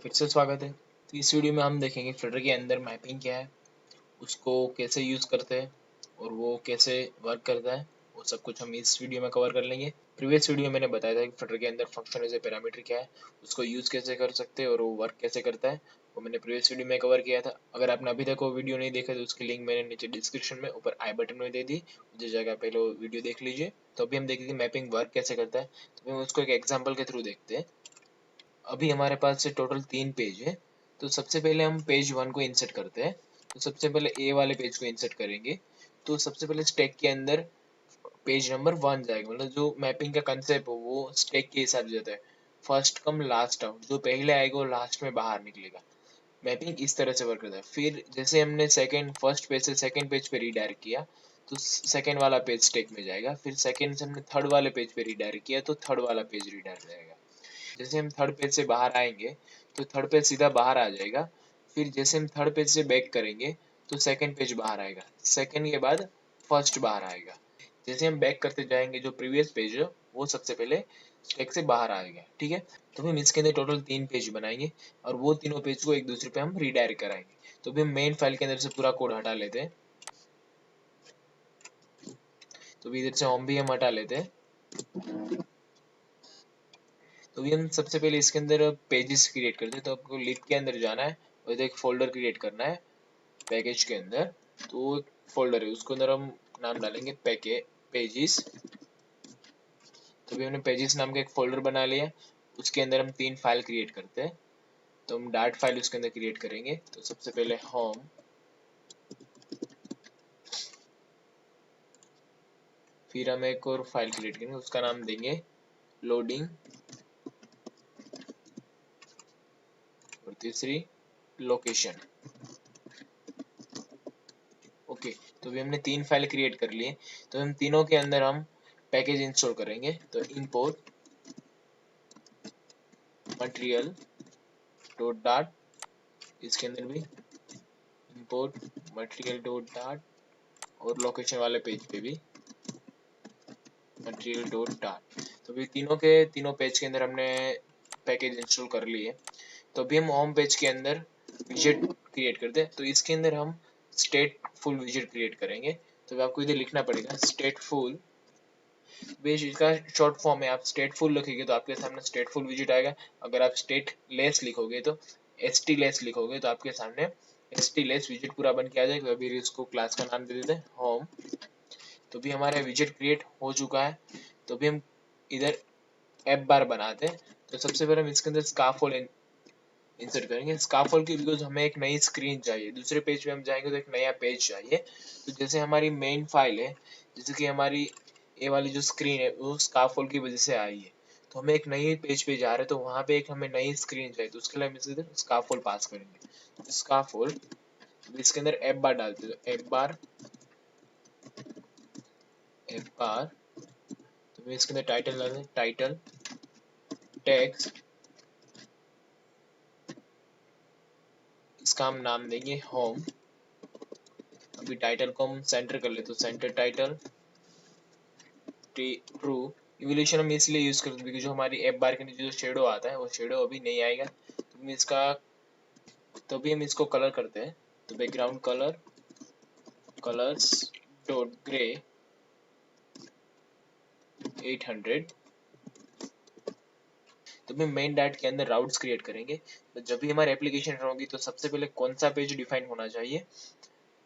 फिर से स्वागत है। तो इस वीडियो में हम देखेंगे फ्लटर के अंदर मैपिंग क्या है, उसको कैसे यूज़ करते हैं और वो कैसे वर्क करता है। वो सब कुछ हम इस वीडियो में कवर कर लेंगे। प्रीवियस वीडियो में मैंने बताया था कि फ्लटर के अंदर फंक्शन एज ए पैरामीटर क्या है, उसको यूज़ कैसे कर सकते हैं और वो वर्क कैसे करता है, वो मैंने प्रीवियस वीडियो में कवर किया था। अगर आपने अभी तक वो वीडियो नहीं देखा तो उसकी लिंक मैंने नीचे डिस्क्रिप्शन में ऊपर आई बटन में दे दी, मुझे जगह पहले वो वीडियो देख लीजिए। तो अभी हम देखेंगे मैपिंग वर्क कैसे करता है। तो हम उसको एक एग्जाम्पल के थ्रू देखते हैं। अभी हमारे पास से टोटल 3 पेज है। तो सबसे पहले हम पेज 1 को इंसर्ट करते हैं। तो सबसे पहले ए वाले पेज को इंसर्ट करेंगे। तो सबसे पहले स्टैक के अंदर पेज नंबर 1 जाएगा, मतलब जो मैपिंग का कंसेप्ट है वो स्टैक के हिसाब से जाता है। फर्स्ट कम लास्ट आउट, जो पहले आएगा वो लास्ट में बाहर निकलेगा। मैपिंग इस तरह से वर्क करता है। फिर जैसे हमने सेकंड फर्स्ट पेज से सेकंड पेज पे रीडायरेक्ट किया तो सेकंड वाला पेज स्टैक में जाएगा। फिर सेकंड से हमने थर्ड वाले पेज पे रीडायरेक्ट किया तो थर्ड वाला पेज रीडायरेक्ट जाएगा। जैसे हम थर्ड पेज से बाहर आएंगे तो थर्ड पेज सीधा बाहर आ जाएगा। फिर जैसे हम थर्ड पेज से बैक करेंगे तो सेकंड पेज बाहर आएगा। सेकंड के बाद फर्स्ट बाहर आएगा। जैसे हम बैक करते जाएंगे जो प्रीवियस पेज है वो सबसे पहले स्टैक से बाहर आएगा। ठीक है। तो हम इसके अंदर टोटल 3 पेज बनाएंगे और वो तीनों पेज को एक दूसरे पे हम रीडायरेक्ट कराएंगे। तो भी हम मेन फाइल के अंदर से पूरा कोड हटा लेते हैं। तो भी इधर से होम भी हम हटा लेते हैं। तो भी हम सबसे पहले इसके अंदर पेजेस क्रिएट करते हैं। तो आपको लिप के अंदर जाना है और एक फोल्डर क्रिएट करना है पैकेज के अंदर। तो एक फोल्डर है उसके अंदर हम नाम डालेंगे पेजेस। तो भी हमने पेजेस नाम का एक फोल्डर बना लिया। उसके अंदर हम 3 फाइल क्रिएट करते हैं। तो हम डाट फाइल उसके अंदर क्रिएट करेंगे। तो सबसे पहले होम, फिर हम एक और फाइल क्रिएट करेंगे उसका नाम देंगे लोडिंग और तीसरी लोकेशन। ओके। तो भी हमने 3 फाइल क्रिएट कर लिए। तो हम तीनों के अंदर हम पैकेज इंस्टॉल करेंगे। तो इंपोर्ट मटेरियल डॉट डाट, इसके अंदर भी इंपोर्ट मटेरियल डॉट डाट और लोकेशन वाले पेज पे भी मटेरियल डॉट डाट। तो भी तीनों के तीनों पेज के अंदर हमने पैकेज इंस्टॉल कर लिए। तो अभी हम होम पेज के अंदर विजेट क्रिएट करते हैं। तो इसके अंदर हम स्टेटफुल विजेट क्रिएट करेंगे। तो आपको इधर लिखना पड़ेगा स्टेटफुल। बेस इसका शॉर्ट फॉर्म है। आप स्टेटफुल लिखेंगे तो आपके सामने स्टेटफुल विजेट आएगा। अगर आप स्टेट लेस लिखोगे तो एसटी लेस लिखोगे तो आपके सामने एसटी लेस विजेट पूरा बन के आ जाएगा। अभी इसको क्लास का नाम दे देते हैं होम। तो भी हमारा विजेट क्रिएट हो चुका है। तो भी हम इधर ऐप बार बनाते हैं। तो सबसे पहले हम इसके अंदर स्काफोल इंसर्ट करेंगे। स्काफोल की बिकॉज हमें एक नई स्क्रीन चाहिए। दूसरे पेज पे हम जाएंगे तो एक नया पेज चाहिए। तो जैसे हमारी मेन फाइल है, जैसे कि हमारी ये वाली जो स्क्रीन है वो स्काफोल की वजह से आई है। तो हमें एक नई पेज पे जा रहे हैं तो वहां पे एक हमें नई स्क्रीन चाहिए। तो उसके लिए हम इसके स्काफोल पास करेंगे। स्काफोल इसके अंदर ऐप बार डालते हैं। तो ऐप बार तो इसके अंदर टाइटल डालते हैं टाइटल टेक्स्ट। इसका हम नाम देंगे होम। अभी टाइटल को हम सेंटर कर ले तो सेंटर टाइटल ट्रू। इवोल्यूशन हम इसलिए यूज करते हैं क्योंकि जो हमारी ऐप बार के नीचे जो शेडो आता है वो शेडो अभी नहीं आएगा। तो हम इसका तो भी हम इसको कलर करते हैं। तो background colour colours dot grey 800। तो भी मेन डैट के अंदर राउट्स क्रिएट करेंगे। तो जब भी हमारी एप्लीकेशन रन होगी तो सबसे पहले कौन सा पेज डिफाइन होना चाहिए।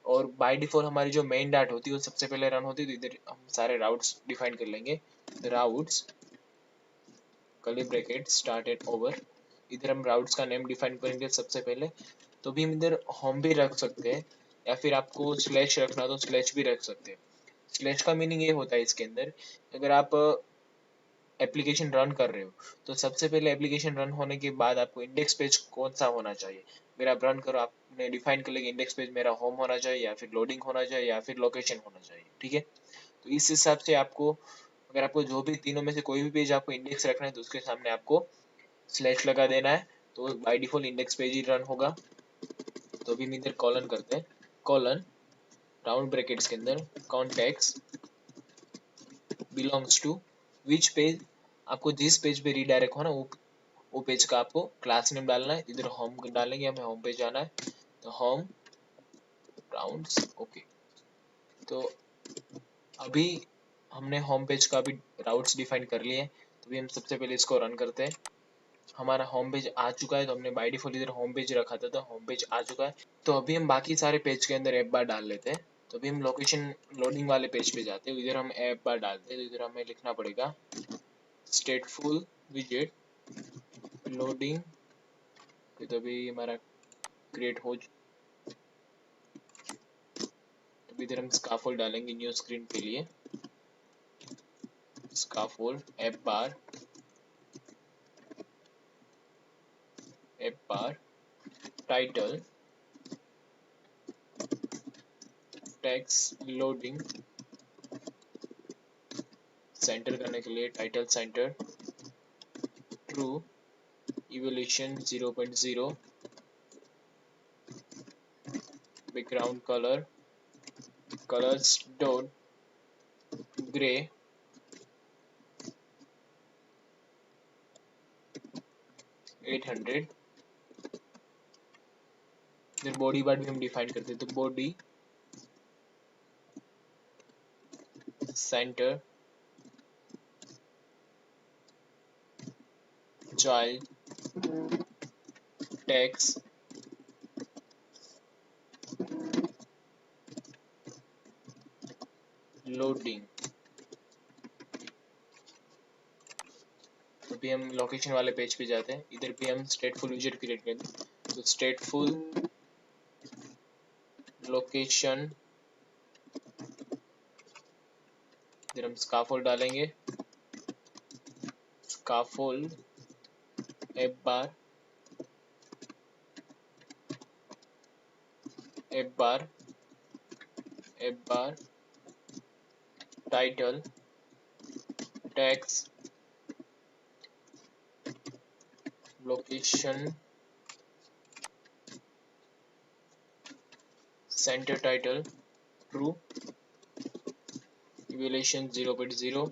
और बाय डिफॉल्ट हमारी जो मेन डाट होती है वो सबसे पहले रन होती है। तो इधर हम सारे राउट्स डिफाइन कर लेंगे। Routes curly bracket start at over. इधर हम राउट्स का नेम डिफाइन करेंगे सबसे पहले। तो भी हम इधर होम भी रख सकते हैं या फिर आपको स्लैश रखना तो स्लैश भी रख सकते हैं। स्लैश का मीनिंग ये होता है इसके अंदर, अगर आप एप्लीकेशन रन कर रहे हो तो सबसे पहले एप्लीकेशन रन होने के बाद आपको इंडेक्स पेज कौन सा होना चाहिए। फिर आप रन करो, आपने डिफाइन कर लिया इंडेक्स पेज मेरा होम होना चाहिए या फिर लोडिंग होना चाहिए या फिर लोकेशन होना चाहिए। ठीक है। तो इस हिसाब से आपको, अगर आपको जो भी तीनों में से कोई भी पेज आपको इंडेक्स रखना है तो उसके सामने आपको स्लैश लगा देना है। तो by default index page he run होगा। तो अभी हम इधर कॉलन करते हैं। कॉलन राउंड ब्रैकेट्स के अंदर context belongs to which page. आपको जिस पेज पे रीडायरेक्ट होना वो वो पेज का आपको क्लास नेम डालना है। इधर होम डालेंगे, हमें होम पे जाना है, तो होम राउंड्स। ओके, तो अभी हमने होम पेज का भी राउट्स डिफाइन कर लिए हैं। तो भी हम सबसे पहले इसको रन करते हैं। हमारा होम पेज आ चुका है, तो हमने बाय डिफॉल्ट इधर होम पेज रखा था, तो होम पेज आ चुका है। तो अभी हम बाकी सारे पेज के अंदर ऐप बार डाल लेते हैं। तो अभी हम लोकेशन लोडिंग वाले पेज पे जाते हैं, इधर हम ऐप बार डालते हैं। तो इधर हमें लिखना पड़ेगा स्टेटफुल विजेट लोडिंग। तो अभी हमारा क्रिएट हो, तो इधर हम स्काफोल्ड डालेंगे न्यू स्क्रीन के लिए। Scaffold app bar title text loading. Centre करने के लिए title centre true, elevation 0.0, background colours dot grey, 800। फिर बॉडी पार्ट भी हम डिफाइन करते हैं, तो body centre child text loading. तो भी हम लोकेशन वाले पेज पे जाते हैं, इधर भी हम स्टेटफुल विजेट क्रिएट करते हैं। तो स्टेटफुल लोकेशन, इधर हम स्काफोल्ड डालेंगे, scaffold app bar title text location centre title true, elevation 0.0,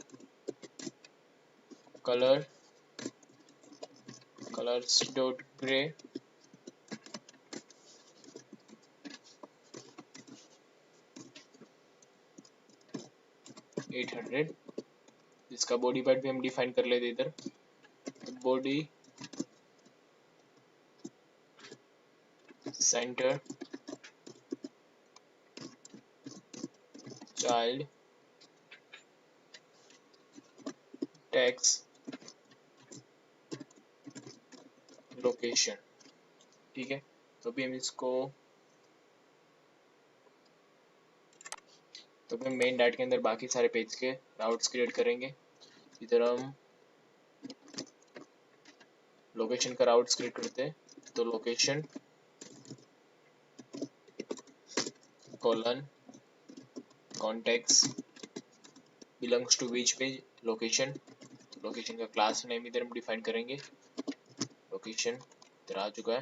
colours dot grey, 800। इसका बॉडी पार्ट भी हम डिफाइन कर लेते इधर, body centre child text location. ठीक है, तो भी हम इसको, तो भी मेन डाट के अंदर बाकी सारे पेज के राउट्स क्रिएट करेंगे। इधर हम लोकेशन का राउट्स क्रिएट करते हैं, तो location colon context belongs to which page location. तो लोकेशन का क्लास नेम इधर हम डिफाइन करेंगे, लोकेशन इधर आ चुका है।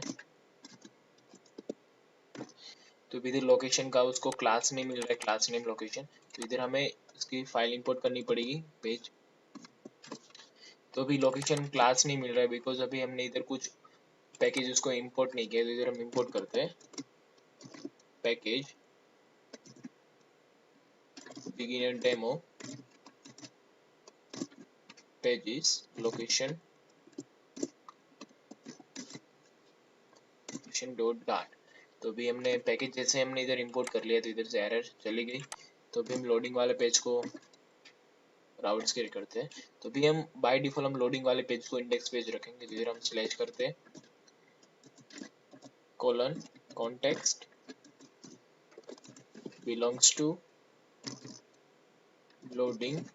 तो इधर लोकेशन का उसको क्लास नेम मिल रहा है, क्लास नेम लोकेशन। तो इधर हमें इसकी फाइल इंपोर्ट करनी पड़ेगी पेज। तो अभी लोकेशन क्लास नहीं मिल रहा है बिकॉज अभी हमने इधर कुछ पैकेज उसको इंपोर्ट नहीं किया। तो इधर हम इंपोर्ट करते हैं package beginner demo pages location dot dot. तो अभी हमने पैकेज जैसे हमने इधर इंपोर्ट कर लिया, तो इधर से एरर चली गई। तो अभी हम लोडिंग वाले पेज को राउट्स क्रिएट करते हैं। तो अभी हम बाय डिफॉल्ट हम लोडिंग वाले पेज को इंडेक्स पेज रखेंगे। तो इधर हम स्लैश करते हैं colon context belongs to loading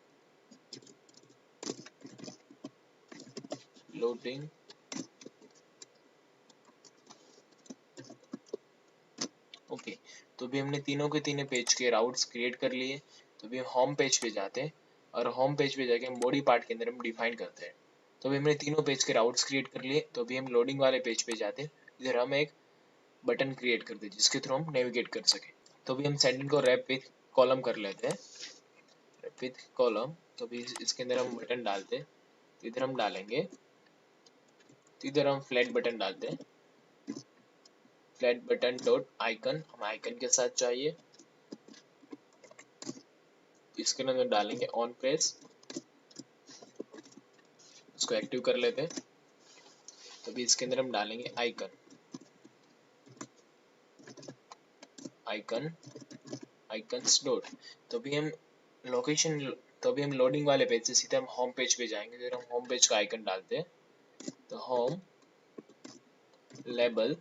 okay. तो भी हमने तीनों के तीनों पेज के राउट्स क्रिएट कर लिए। तो भी होम पेज पे जाते हैं और होम पेज पे जाके हम बॉडी पार्ट के अंदर हम डिफाइन करते हैं। तो भी हमने तीनों पेज के राउट्स क्रिएट कर लिए। तो भी हम लोडिंग वाले पेज पे जाते हैं, इधर हम एक बटन क्रिएट करते हैं जिसके थ्रू हम नेविगेट कर सके। तो भी हम सेंडिंग को रैप विथ कॉलम कर लेते हैं, रैप विथ कॉलम। तो भी इसके अंदर हम बटन डालते हैं, तो इधर हम डालेंगे तो इधर हम फ्लैट बटन डालते हैं, फ्लैट बटन डॉट आइकन, हम आइकन के साथ चाहिए। इसके अंदर डालेंगे ऑन प्रेस, उसको एक्टिव कर लेते हैं। तो अभी इसके अंदर हम डालेंगे आइकन, आइकन आइकन्स डॉट। तो अभी हम लोकेशन, तो अभी हम लोडिंग वाले पेज से सीधे हम होम पेज पे जाएंगे। फिर हम होम पेज का आइकन डालते हैं, तो होम लेबल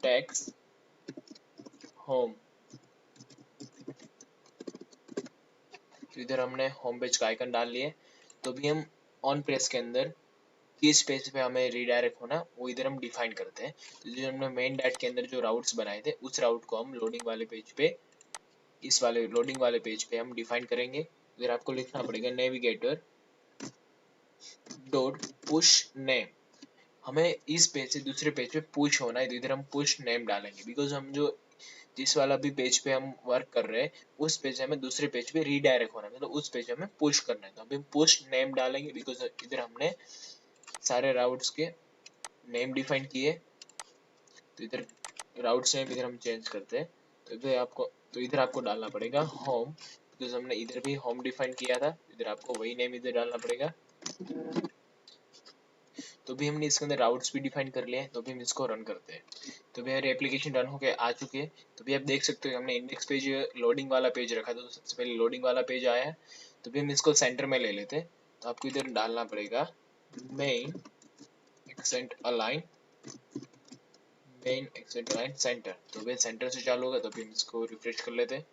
टेक्स्ट होम। तो इधर हमने होम पेज का आइकन डाल लिया। तो अभी हम ऑन प्रेस के अंदर किस पेज पे हमें रीडायरेक्ट होना वो इधर हम डिफाइन करते हैं। तो जो हमने मेन डैट के अंदर जो राउट्स बनाए थे उस राउट को हम लोडिंग वाले पेज पे, इस वाले लोडिंग वाले पेज पे हम डिफाइन करेंगे। इधर आपको लिखना पड़ेगा नेविगेटर डॉट पुश नेम। हमें इस पेज से दूसरे पेज पे पुश होना है, तो इधर हम पुश नेम डालेंगे, बिकॉज हम जो जिस वाला भी पेज पे हम वर्क कर रहे हैं उस पेज से हमें दूसरे पेज पे रीडायरेक्ट होना है, मतलब उस पेज पे हमें पुश करना है। तो अभी पुश नेम डालेंगे, बिकॉज इधर हमने सारे राउट्स के नेम डिफाइन किए। तो इधर राउट्स नेम इधर हम चेंज करते हैं। तो इधर आपको डालना पड़ेगा होम, बिकॉज हमने इधर भी होम डिफाइन किया था। इधर आपको वही नेम इधर डालना पड़ेगा। तो भी हमने इसके अंदर राउट्स भी डिफाइन कर लिए हैं। तो भी हम इसको रन करते हैं। तो भी हमारी एप्लीकेशन रन होकर आ चुकी है। तो भी आप देख सकते हो हमने इंडेक्स पेज लोडिंग वाला पेज रखा था, तो सबसे पहले लोडिंग वाला पेज आया है। तो भी हम इसको सेंटर में ले लेते हैं। तो आपको इधर डालना पड़ेगा main accent align, main accent align centre. तो भी सेंटर से चालू होगा। तो भी हम इसको रिफ्रेश कर लेते हैं।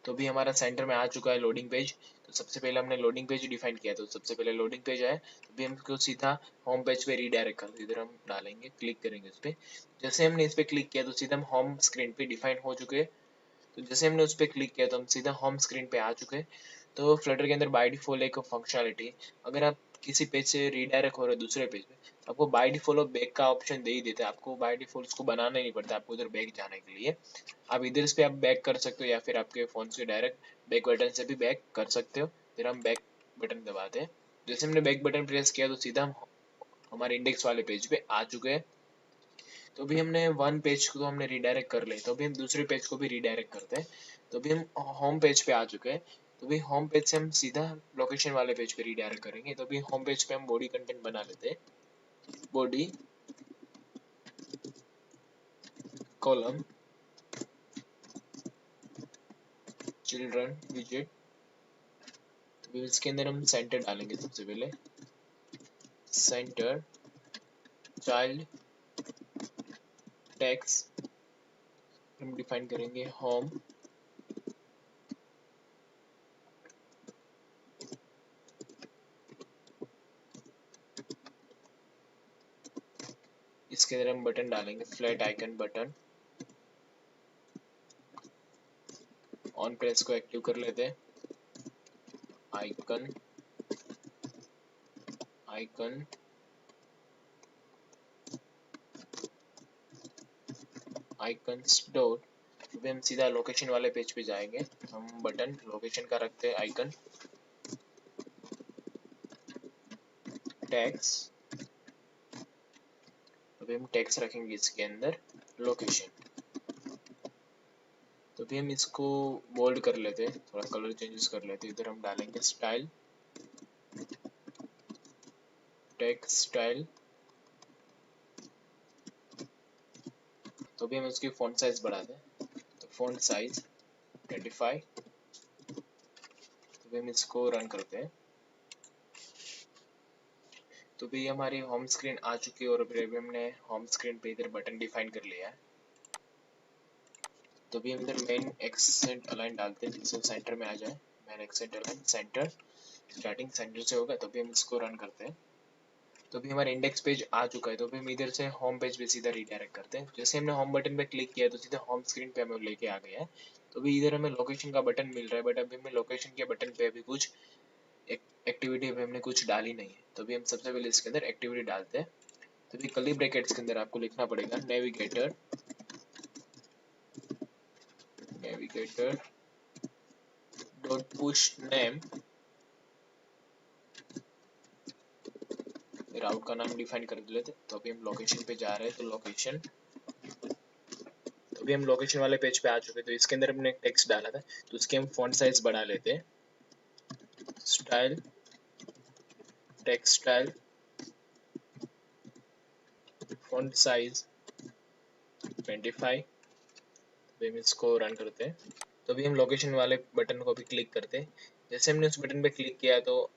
तो भी हमारा सेंटर में आ चुका है लोडिंग पेज। तो सबसे पहले हमने लोडिंग पेज डिफाइन किया, तो सबसे पहले लोडिंग पेज आया। तो भी हम इसको सीधा होम पेज पे रीडायरेक्ट कर, इधर हम डालेंगे, क्लिक करेंगे इस पे। जैसे हमने इस पे क्लिक किया तो सीधा हम होम स्क्रीन पे डिफाइन हो चुके हैं। तो जैसे हमने उस पर क्लिक किया तो हम सीधा होम स्क्रीन पे आ चुके हैं। तो फ्लटर के अंदर बाय डिफॉल्ट एक फंक्शनलिटी, अगर आप किसी पेज से रीडायरेक्ट हो रहे दूसरे पेज पे, आपको बाय डिफॉल्ट बैक का ऑप्शन दे ही देता है। आपको बाय डिफॉल्ट उसको बनाना ही नहीं पड़ता आपको उधर बैक जाने के लिए। आप इधर से आप बैक कर सकते हो, या फिर आपके फोन से डायरेक्ट बैक बटन से भी बैक कर सकते हो। फिर हम बैक बटन दबाते हैं। जैसे हमने बैक बटन प्रेस किया तो सीधा हम हमारे इंडेक्स वाले पेज पे आ चुके हैं। तो भी हमने वन पेज को हमने रीडायरेक्ट कर लिया, तो भी हम दूसरे पेज को भी रीडायरेक्ट करते हैं। तो भी हम होम पेज पे आ चुके हैं। तो भी होम पेज से हम सीधा लोकेशन वाले पेज पे रीडायरेक्ट करेंगे। तो भी होम पेज पे हम बॉडी कंटेंट बना लेते हैं, बॉडी कॉलम चिल्ड्रन विजेट। तो भी इसके अंदर हम सेंटर डालेंगे। सबसे पहले सेंटर चाइल्ड टैक्स हम डिफाइन करेंगे होम। इसके अंदर हम बटन डालेंगे, flat icon button, on press को एक्टिव कर लेते हैं, आइकन आइकन आइकन्स डॉट। तो भी हम सीधा लोकेशन वाले पेज पे जाएंगे। हम बटन लोकेशन का रखते हैं आइकन, टैग्स, तो भी हम टैग्स रखेंगे इसके अंदर लोकेशन। तो भी हम इसको बोल्ड कर लेते हैं, थोड़ा कलर चेंजेस कर लेते हैं। इधर हम डालेंगे स्टाइल, टेक्स्ट स्टाइल। तो भी हम इसकी फॉन्ट साइज बढ़ा दें, तो फॉन्ट साइज 25। तो भी हम इसको रन करते हैं। तो भी हमारी होम स्क्रीन आ चुकी है, और अभी हमने होम स्क्रीन पे इधर बटन डिफाइन कर लिया है। तो भी हम इधर मेन एक्सेंट अलाइन डालते हैं, जिससे सेंटर में आ जाए। Main accent align centre, starting centre से होगा। तो भी हम इसको रन करते हैं। तो भी हमारा इंडेक्स पेज आ चुका है। तो भी हम इधर से होम पेज पे सीधा रीडायरेक्ट करते हैं। जैसे हमने होम बटन पे क्लिक किया तो सीधा होम स्क्रीन पे हमें लेके आ गया है। तो भी इधर हमें लोकेशन का बटन मिल रहा है, बट अभी हमें लोकेशन के बटन पे अभी कुछ एक्टिविटी अभी हमने कुछ डाली नहीं है। तो भी हम सबसे पहले इसके अंदर एक्टिविटी डालते हैं। तो भी कर्ली ब्रैकेट्स के अंदर आपको लिखना पड़ेगा navigator, navigator dot push name, route का नाम डिफाइन कर लेते। तो अभी हम लोकेशन पे जा रहे हैं, तो लोकेशन, तो अभी हम लोकेशन वाले पेज पे आ चुके। तो इसके अंदर हमने एक टेक्स्ट डाला था, तो उसके हम फॉन्ट साइज बढ़ा लेते हैं। Style, text style, font size 25। अभी हम इसको रन करते हैं। तो अभी हम लोकेशन वाले बटन को भी क्लिक करते हैं। जैसे हमने उस बटन पे क्लिक किया तो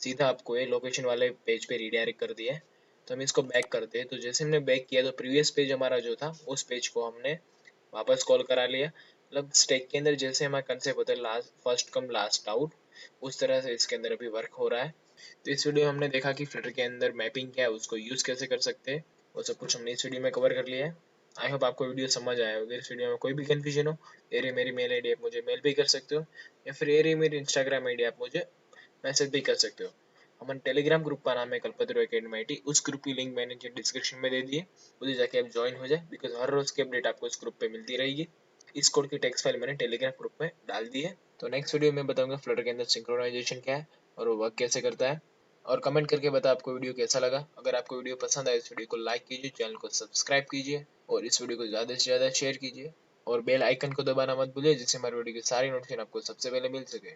सीधा आपको ये लोकेशन वाले पेज पे रिडायरेक्ट कर दिया है। तो हम इसको बैक करते हैं। तो जैसे हमने बैक किया तो प्रीवियस पेज हमारा जो था उस पेज को हमने वापस कॉल करा लिया। मतलब स्टैक के अंदर जैसे हमारा कंसेप्ट होता है last first come last out, उस तरह से इसके अंदर अभी वर्क हो रहा है। तो इस वीडियो में हमने देखा कि फ्लटर के अंदर मैपिंग क्या है, उसको यूज कैसे कर सकते हैं, वो सब कुछ हमने इस वीडियो में कवर कर लिया है। आई होप आपको वीडियो समझ आया होगा। इस वीडियो में कोई भी कंफ्यूजन हो, ये मेरी मेल आईडी आप मुझे मेल भी कर सकते हो, या फिर ये मेरी इंस्टाग्राम आईडी आप मुझे मैसेज भी कर सकते हो। हमारे टेलीग्राम ग्रुप का नाम है कल्पतरु एकेडमी IT। उस ग्रुप की लिंक मैंने डिस्क्रिप्शन में दे दी है, उधर जाके आप ज्वाइन हो जाए, बिकॉज हर रोज की अपडेट आपको इस ग्रुप पे मिलती रहेगी। इस कोड की टेक्स्ट फाइल मैंने टेलीग्राम ग्रुप में डाल दी है। तो नेक्स्ट वीडियो में बताऊंगा फ्लटर के अंदर सिंक्रोनाइजेशन क्या है और वो वर्क कैसे करता है। और कमेंट करके बता आपको वीडियो कैसा लगा। अगर आपको वीडियो पसंद आए इस वीडियो को लाइक कीजिए, चैनल को सब्सक्राइब कीजिए और इस वीडियो को ज़्यादा से ज़्यादा शेयर कीजिए। और बेल आइकन को दबाना मत भूलिए, जिससे हमारी वीडियो की सारी नोटिफिकेशन आपको सबसे पहले मिल सके।